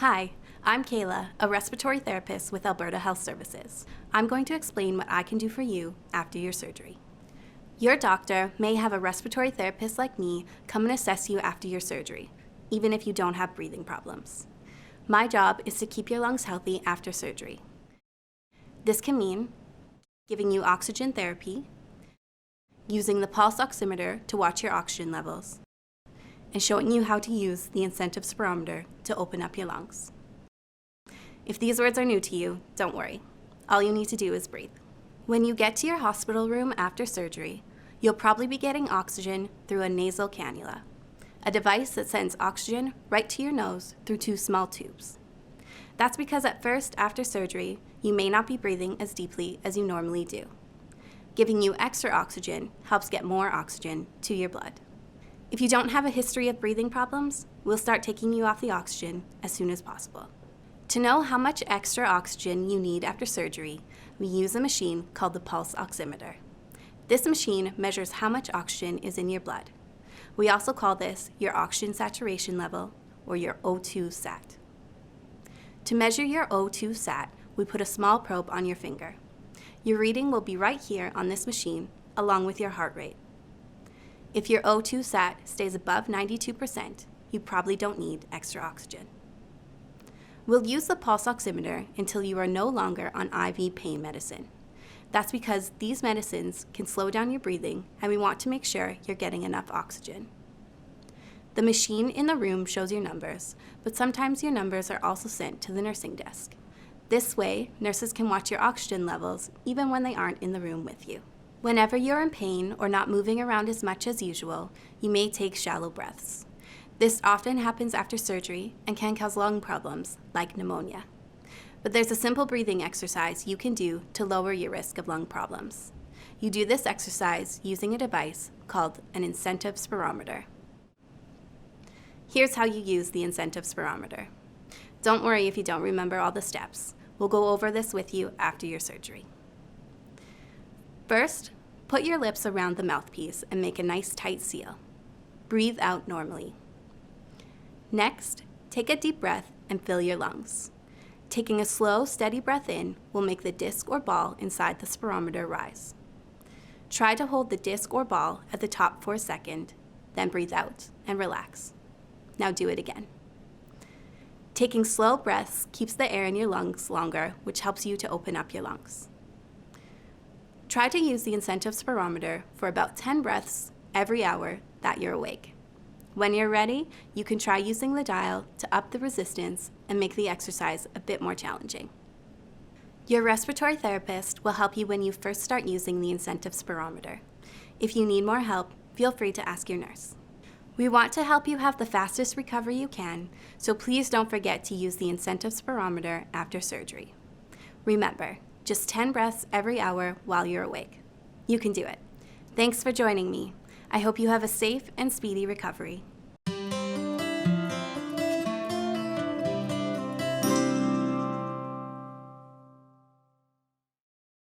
Hi, I'm Kayla, a respiratory therapist with Alberta Health Services. I'm going to explain what I can do for you after your surgery. Your doctor may have a respiratory therapist like me come and assess you after your surgery, even if you don't have breathing problems. My job is to keep your lungs healthy after surgery. This can mean giving you oxygen therapy, using the pulse oximeter to watch your oxygen levels, and showing you how to use the incentive spirometer to open up your lungs. If these words are new to you, don't worry. All you need to do is breathe. When you get to your hospital room after surgery, you'll probably be getting oxygen through a nasal cannula, a device that sends oxygen right to your nose through two small tubes. That's because at first, after surgery, you may not be breathing as deeply as you normally do. Giving you extra oxygen helps get more oxygen to your blood. If you don't have a history of breathing problems, we'll start taking you off the oxygen as soon as possible. To know how much extra oxygen you need after surgery, we use a machine called the pulse oximeter. This machine measures how much oxygen is in your blood. We also call this your oxygen saturation level, or your O2 sat. To measure your O2 sat, we put a small probe on your finger. Your reading will be right here on this machine, along with your heart rate. If your O2 sat stays above 92%, you probably don't need extra oxygen. We'll use the pulse oximeter until you are no longer on IV pain medicine. That's because these medicines can slow down your breathing, and we want to make sure you're getting enough oxygen. The machine in the room shows your numbers, but sometimes your numbers are also sent to the nursing desk. This way, nurses can watch your oxygen levels even when they aren't in the room with you. Whenever you're in pain or not moving around as much as usual, you may take shallow breaths. This often happens after surgery and can cause lung problems like pneumonia. But there's a simple breathing exercise you can do to lower your risk of lung problems. You do this exercise using a device called an incentive spirometer. Here's how you use the incentive spirometer. Don't worry if you don't remember all the steps. We'll go over this with you after your surgery. First, put your lips around the mouthpiece and make a nice tight seal. Breathe out normally. Next, take a deep breath and fill your lungs. Taking a slow, steady breath in will make the disc or ball inside the spirometer rise. Try to hold the disc or ball at the top for a second, then breathe out and relax. Now do it again. Taking slow breaths keeps the air in your lungs longer, which helps you to open up your lungs. Try to use the incentive spirometer for about 10 breaths every hour that you're awake. When you're ready, you can try using the dial to up the resistance and make the exercise a bit more challenging. Your respiratory therapist will help you when you first start using the incentive spirometer. If you need more help, feel free to ask your nurse. We want to help you have the fastest recovery you can, so please don't forget to use the incentive spirometer after surgery. Remember, just 10 breaths every hour while you're awake. You can do it. Thanks for joining me. I hope you have a safe and speedy recovery.